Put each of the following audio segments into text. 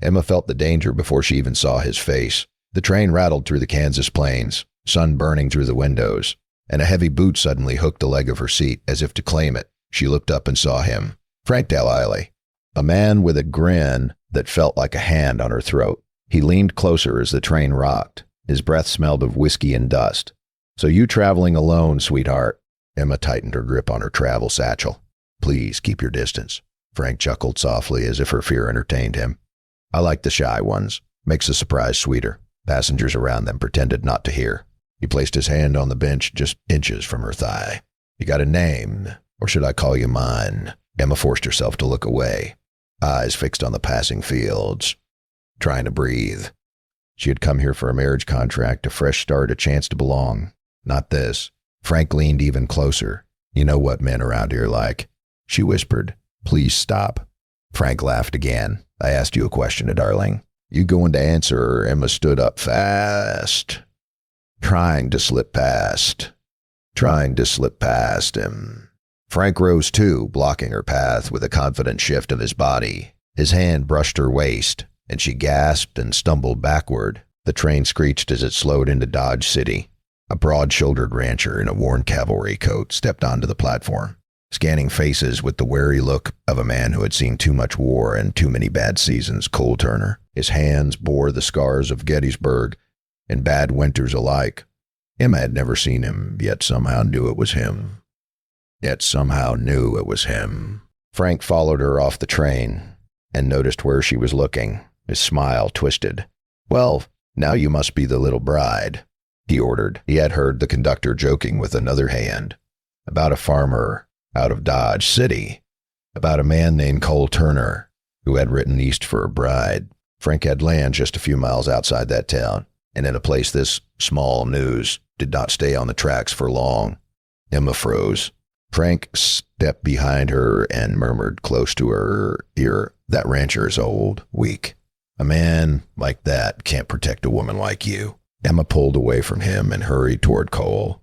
Emma felt the danger before she even saw his face. The train rattled through the Kansas plains, sun burning through the windows, and a heavy boot suddenly hooked a leg of her seat as if to claim it. She looked up and saw him. Frank Delisle, a man with a grin that felt like a hand on her throat. He leaned closer as the train rocked. His breath smelled of whiskey and dust. "So you traveling alone, sweetheart?" Emma tightened her grip on her travel satchel. "Please keep your distance." Frank chuckled softly as if her fear entertained him. "I like the shy ones. Makes the surprise sweeter." Passengers around them pretended not to hear. He placed his hand on the bench just inches from her thigh. "You got a name? Or should I call you mine?" Emma forced herself to look away, eyes fixed on the passing fields, trying to breathe. She had come here for a marriage contract, a fresh start, a chance to belong. Not this. Frank leaned even closer. "You know what men around here like." She whispered, "Please stop." Frank laughed again. "I asked you a question, darling. You going to answer?" Emma stood up fast, trying to slip past him. Frank rose too, blocking her path with a confident shift of his body. His hand brushed her waist, and she gasped and stumbled backward. The train screeched as it slowed into Dodge City. A broad-shouldered rancher in a worn cavalry coat stepped onto the platform, scanning faces with the wary look of a man who had seen too much war and too many bad seasons. Cole Turner. His hands bore the scars of Gettysburg and bad winters alike. Emma had never seen him, yet somehow knew it was him. Frank followed her off the train and noticed where she was looking. His smile twisted. "Well, now you must be the little bride," he ordered. He had heard the conductor joking with another hand about a farmer out of Dodge City, about a man named Cole Turner who had written east for a bride. Frank had land just a few miles outside that town, and in a place this small, news did not stay on the tracks for long. Emma froze. Frank stepped behind her and murmured close to her ear, "That rancher is old, weak. A man like that can't protect a woman like you." Emma pulled away from him and hurried toward Cole.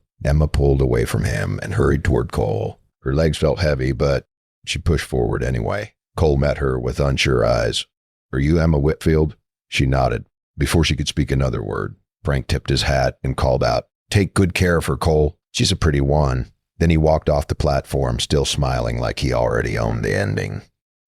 Her legs felt heavy, but she pushed forward anyway. Cole met her with unsure eyes. "Are you Emma Whitfield?" She nodded. Before she could speak another word, Frank tipped his hat and called out, "Take good care of her, Cole. She's a pretty one." Then he walked off the platform, still smiling like he already owned the ending.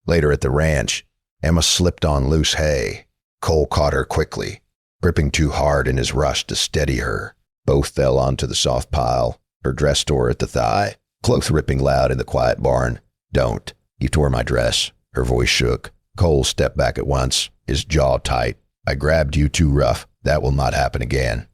Later at the ranch, Emma slipped on loose hay. Cole caught her quickly, gripping too hard in his rush to steady her. Both fell onto the soft pile, her dress tore at the thigh, clothes ripping loud in the quiet barn. "Don't. You tore my dress." Her voice shook. Cole stepped back at once, his jaw tight. "I grabbed you too rough. That will not happen again."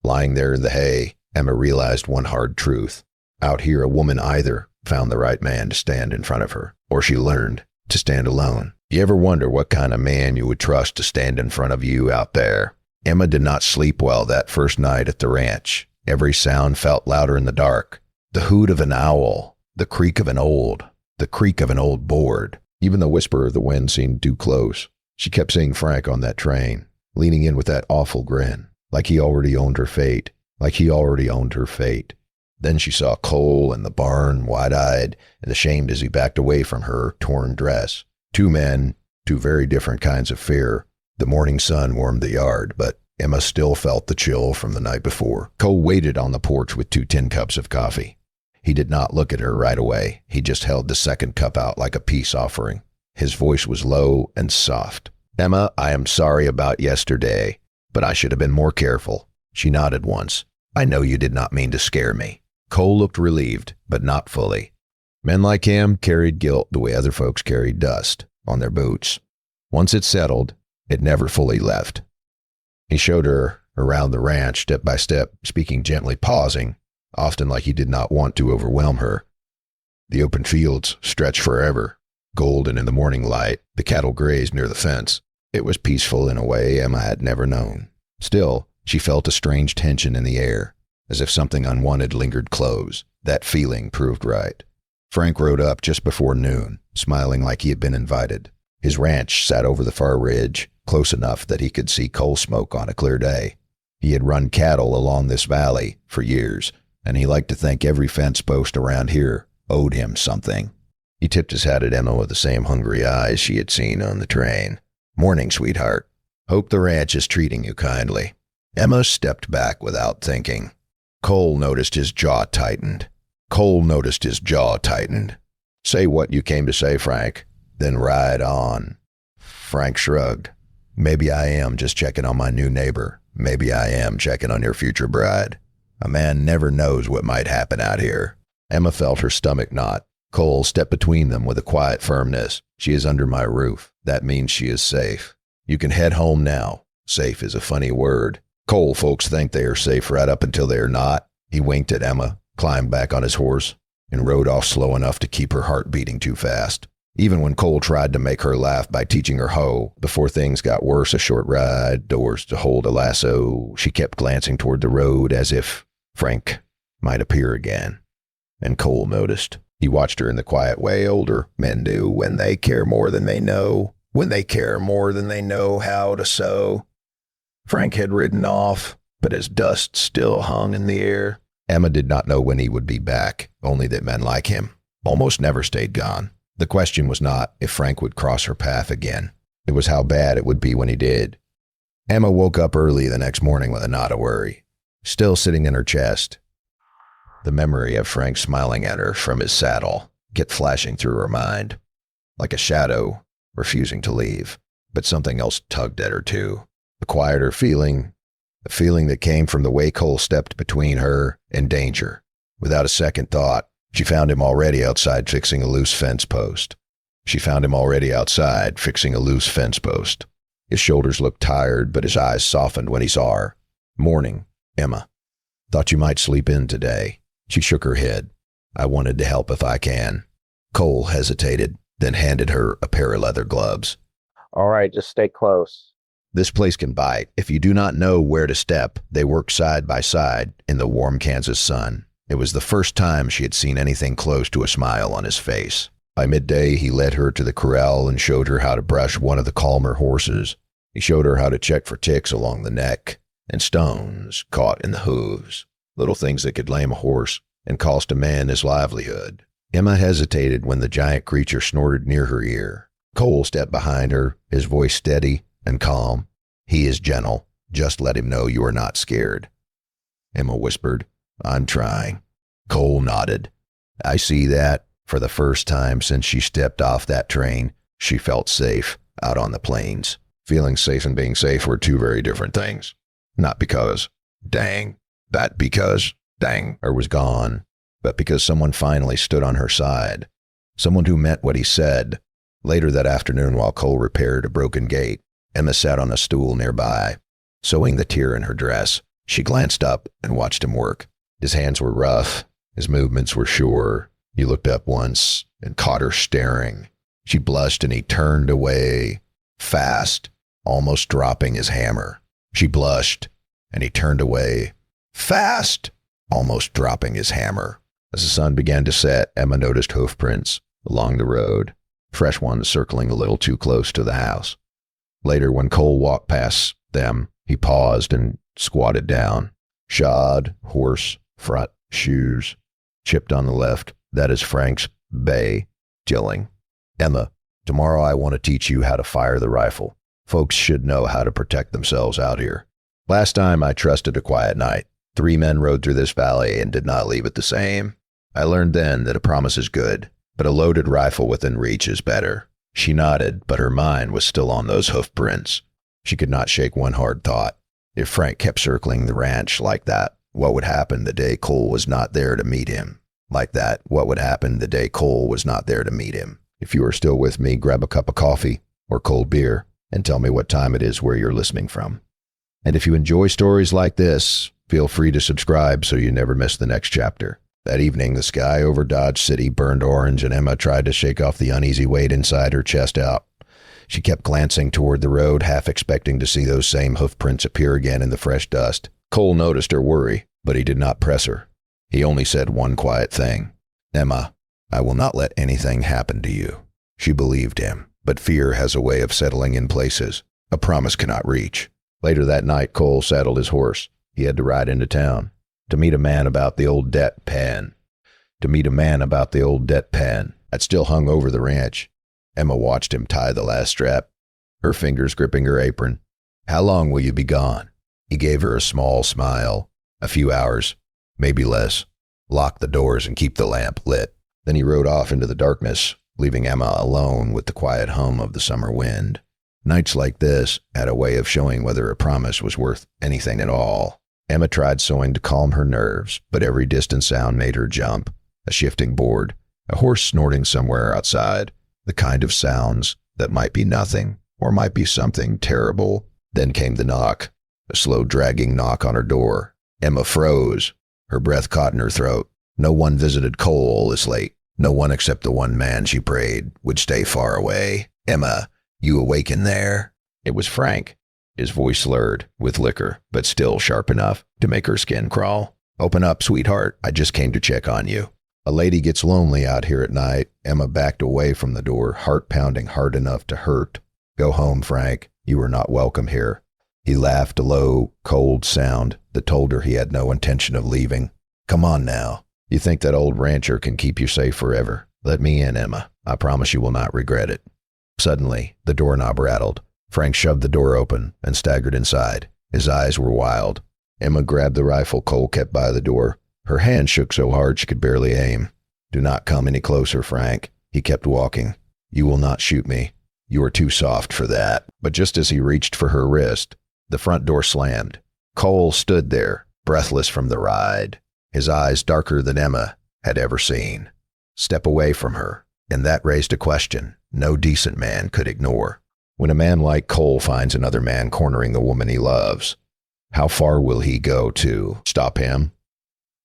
Lying there in the hay, Emma realized one hard truth. Out here, a woman either found the right man to stand in front of her, or she learned to stand alone. You ever wonder what kind of man you would trust to stand in front of you out there? Emma did not sleep well that first night at the ranch. Every sound felt louder in the dark. The hoot of an owl, the creak of an old board. Even the whisper of the wind seemed too close. She kept seeing Frank on that train, leaning in with that awful grin, like he already owned her fate. Then she saw Cole in the barn, wide-eyed and ashamed as he backed away from her torn dress. Two men, two very different kinds of fear. The morning sun warmed the yard, but Emma still felt the chill from the night before. Cole waited on the porch with 2 tin cups of coffee. He did not look at her right away. He just held the second cup out like a peace offering. His voice was low and soft. "Emma, I am sorry about yesterday, but I should have been more careful." She nodded once. "I know you did not mean to scare me." Cole looked relieved, but not fully. Men like him carried guilt the way other folks carried dust on their boots. Once it settled, it never fully left. He showed her around the ranch step by step, speaking gently, pausing, often like he did not want to overwhelm her. The open fields stretched forever, golden in the morning light. The cattle grazed near the fence. It was peaceful in a way Emma had never known. Still, she felt a strange tension in the air, as if something unwanted lingered close. That feeling proved right. Frank rode up just before noon, smiling like he had been invited. His ranch sat over the far ridge, close enough that he could see coal smoke on a clear day. He had run cattle along this valley for years, and he liked to think every fence post around here owed him something. He tipped his hat at Emma with the same hungry eyes she had seen on the train. Morning, sweetheart. Hope the ranch is treating you kindly. Emma stepped back without thinking. Cole noticed his jaw tightened. Say what you came to say, Frank. Then ride on. Frank shrugged. Maybe I am just checking on my new neighbor. Maybe I am checking on your future bride. A man never knows what might happen out here. Emma felt her stomach knot. Cole stepped between them with a quiet firmness. She is under my roof. That means she is safe. You can head home now. Safe is a funny word. Cole folks think they are safe right up until they are not. He winked at Emma, climbed back on his horse, and rode off slow enough to keep her heart beating too fast. Even when Cole tried to make her laugh by teaching her hoe, before things got worse, a short ride, doors to hold a lasso, she kept glancing toward the road as if Frank might appear again. And Cole noticed. He watched her in the quiet way older men do when they care more than they know, how to sew. Frank had ridden off, but his dust still hung in the air. Emma did not know when he would be back, only that men like him almost never stayed gone. The question was not if Frank would cross her path again. It was how bad it would be when he did. Emma woke up early the next morning with a knot of worry, still sitting in her chest. The memory of Frank smiling at her from his saddle kept flashing through her mind, like a shadow refusing to leave. But something else tugged at her too, a quieter feeling, a feeling that came from the way Cole stepped between her and danger. Without a second thought, she found him already outside fixing a loose fence post. His shoulders looked tired, but his eyes softened when he saw her. Morning, Emma. Thought you might sleep in today. She shook her head. I wanted to help if I can. Cole hesitated, then handed her a pair of leather gloves. All right, just stay close. This place can bite. If you do not know where to step, they work side by side in the warm Kansas sun. It was the first time she had seen anything close to a smile on his face. By midday, he led her to the corral and showed her how to brush one of the calmer horses. He showed her how to check for ticks along the neck and stones caught in the hooves, little things that could lame a horse and cost a man his livelihood. Emma hesitated when the giant creature snorted near her ear. Cole stepped behind her, his voice steady and calm. He is gentle. Just let him know you are not scared. Emma whispered, I'm trying. Cole nodded. I see that. For the first time since she stepped off that train, she felt safe out on the plains. Feeling safe and being safe were two very different things. Not because, dang, or was gone, but because someone finally stood on her side. Someone who meant what he said. Later that afternoon, while Cole repaired a broken gate, Emma sat on a stool nearby, sewing the tear in her dress. She glanced up and watched him work. His hands were rough. His movements were sure. He looked up once and caught her staring. She blushed and he turned away, fast, almost dropping his hammer. She blushed and he turned away, fast, almost dropping his hammer. As the sun began to set, Emma noticed hoof prints along the road, fresh ones circling a little too close to the house. Later, when Cole walked past them, he paused and squatted down. Shod, horse, front, shoes, chipped on the left. That is Frank's bay, Jilling. Emma, tomorrow I want to teach you how to fire the rifle. Folks should know how to protect themselves out here. Last time I trusted a quiet night. 3 men rode through this valley and did not leave it the same. I learned then that a promise is good, but a loaded rifle within reach is better. She nodded, but her mind was still on those hoof prints. She could not shake one hard thought. If Frank kept circling the ranch like that, what would happen the day Cole was not there to meet him? If you are still with me, grab a cup of coffee or cold beer and tell me what time it is where you're listening from. And if you enjoy stories like this, feel free to subscribe so you never miss the next chapter. That evening, the sky over Dodge City burned orange and Emma tried to shake off the uneasy weight inside her chest out. She kept glancing toward the road, half expecting to see those same hoof prints appear again in the fresh dust. Cole noticed her worry, but he did not press her. He only said one quiet thing. Emma, I will not let anything happen to you. She believed him, but fear has a way of settling in places a promise cannot reach. Later that night, Cole saddled his horse. He had to ride into town to meet a man about the old debt pan. That still hung over the ranch. Emma watched him tie the last strap. her fingers gripping her apron. How long will you be gone? He gave her a small smile. A few hours, maybe less. Lock the doors and keep the lamp lit. Then he rode off into the darkness, leaving Emma alone with the quiet hum of the summer wind. Nights like this had a way of showing whether a promise was worth anything at all. Emma tried sewing to calm her nerves, but every distant sound made her jump. A shifting board, a horse snorting somewhere outside, the kind of sounds that might be nothing or might be something terrible. Then came the knock, a slow dragging knock on her door. Emma froze. Her breath caught in her throat. No one visited Cole this late. No one except the one man she prayed would stay far away. Emma, you awake in there? It was Frank. His voice slurred with liquor, but still sharp enough to make her skin crawl. Open up, sweetheart. I just came to check on you. A lady gets lonely out here at night. Emma backed away from the door, heart pounding hard enough to hurt. Go home, Frank. You are not welcome here. He laughed, a low, cold sound that told her he had no intention of leaving. Come on now. You think that old rancher can keep you safe forever? Let me in, Emma. I promise you will not regret it. Suddenly, the doorknob rattled. Frank shoved the door open and staggered inside. His eyes were wild. Emma grabbed the rifle Cole kept by the door. Her hand shook so hard she could barely aim. Do not come any closer, Frank. He kept walking. You will not shoot me. You are too soft for that. But just as he reached for her wrist, the front door slammed. Cole stood there, breathless from the ride, his eyes darker than Emma had ever seen. Step away from her, and that raised a question no decent man could ignore. When a man like Cole finds another man cornering the woman he loves, how far will he go to stop him?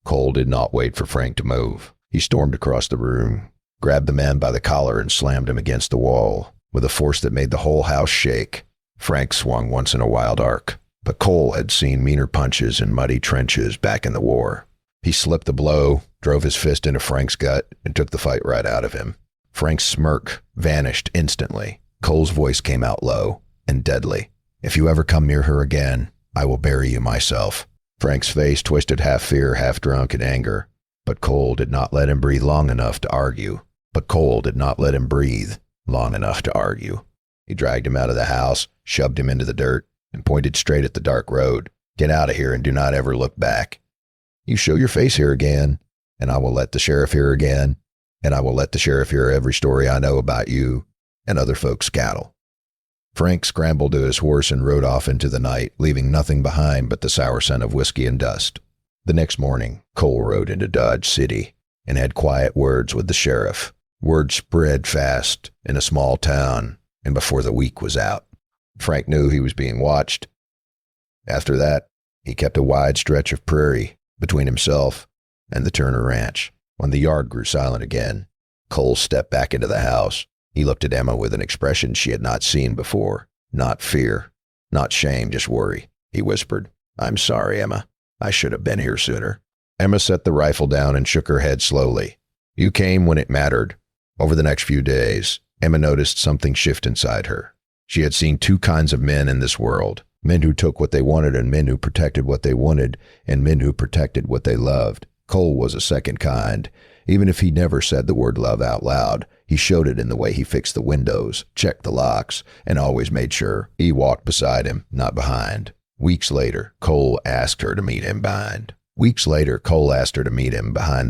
Cole did not wait for Frank to move. He stormed across the room, grabbed the man by the collar and slammed him against the wall with a force that made the whole house shake. Frank swung once in a wild arc, but Cole had seen meaner punches in muddy trenches back in the war. He slipped the blow, drove his fist into Frank's gut, and took the fight right out of him. Frank's smirk vanished instantly. Cole's voice came out low and deadly. If you ever come near her again, I will bury you myself. Frank's face twisted half fear, half drunk in anger, but Cole did not let him breathe long enough to argue. He dragged him out of the house, shoved him into the dirt, and pointed straight at the dark road. Get out of here and do not ever look back. You show your face here again, and I will let the sheriff hear again, and I will let the sheriff hear every story I know about you and other folks' cattle. Frank scrambled to his horse and rode off into the night, leaving nothing behind but the sour scent of whiskey and dust. The next morning, Cole rode into Dodge City and had quiet words with the sheriff. Word spread fast in a small town, and before the week was out, Frank knew he was being watched. After that, he kept a wide stretch of prairie between himself and the Turner Ranch. When the yard grew silent again, Cole stepped back into the house. He looked at Emma with an expression she had not seen before. Not fear, not shame, just worry. He whispered, I'm sorry, Emma. I should have been here sooner. Emma set the rifle down and shook her head slowly. You came when it mattered. Over the next few days, Emma noticed something shift inside her. She had seen two kinds of men in this world. Men who took what they wanted and men who protected what they wanted and men who protected what they loved. Cole was a second kind. Even if he never said the word love out loud, he showed it in the way he fixed the windows, checked the locks, and always made sure he walked beside him, not behind. Weeks later, Cole asked her to meet him behind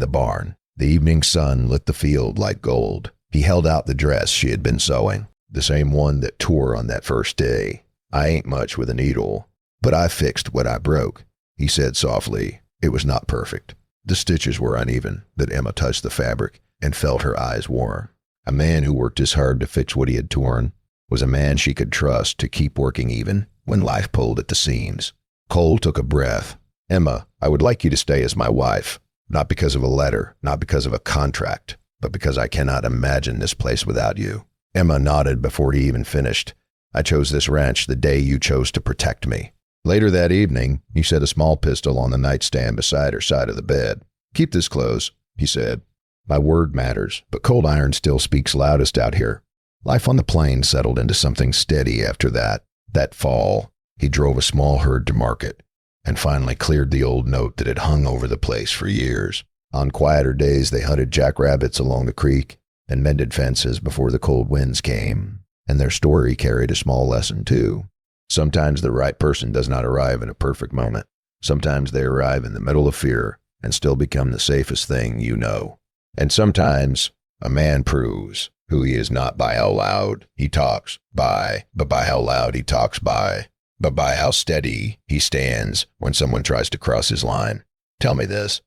the barn. The evening sun lit the field like gold. He held out the dress she had been sewing, the same one that tore on that first day. I ain't much with a needle, but I fixed what I broke, he said softly. It was not perfect. The stitches were uneven, but Emma touched the fabric and felt her eyes warm. A man who worked as hard to fix what he had torn was a man she could trust to keep working even when life pulled at the seams. Cole took a breath. Emma, I would like you to stay as my wife, not because of a letter, not because of a contract, but because I cannot imagine this place without you. Emma nodded before he even finished. I chose this ranch the day you chose to protect me. Later that evening, he set a small pistol on the nightstand beside her side of the bed. Keep this close, he said. My word matters, but cold iron still speaks loudest out here. Life on the plains settled into something steady after that. That fall, he drove a small herd to market and finally cleared the old note that had hung over the place for years. On quieter days, they hunted jackrabbits along the creek and mended fences before the cold winds came. And their story carried a small lesson too. Sometimes the right person does not arrive in a perfect moment. Sometimes they arrive in the middle of fear and still become the safest thing you know. And sometimes a man proves who he is not by how loud he talks by, but by how loud he talks by, but by how steady he stands when someone tries to cross his line. Tell me this.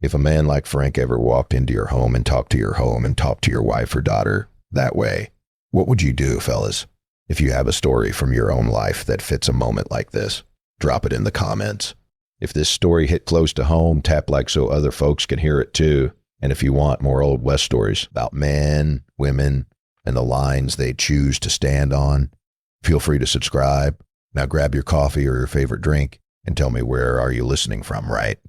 If a man like Frank ever walked into your home and talked to your home and talked to your wife or daughter that way, what would you do, fellas? If you have a story from your own life that fits a moment like this, drop it in the comments. If this story hit close to home, tap like so other folks can hear it too. And if you want more Old West stories about men, women, and the lines they choose to stand on, feel free to subscribe. Now grab your coffee or your favorite drink and tell me where are you listening from, right?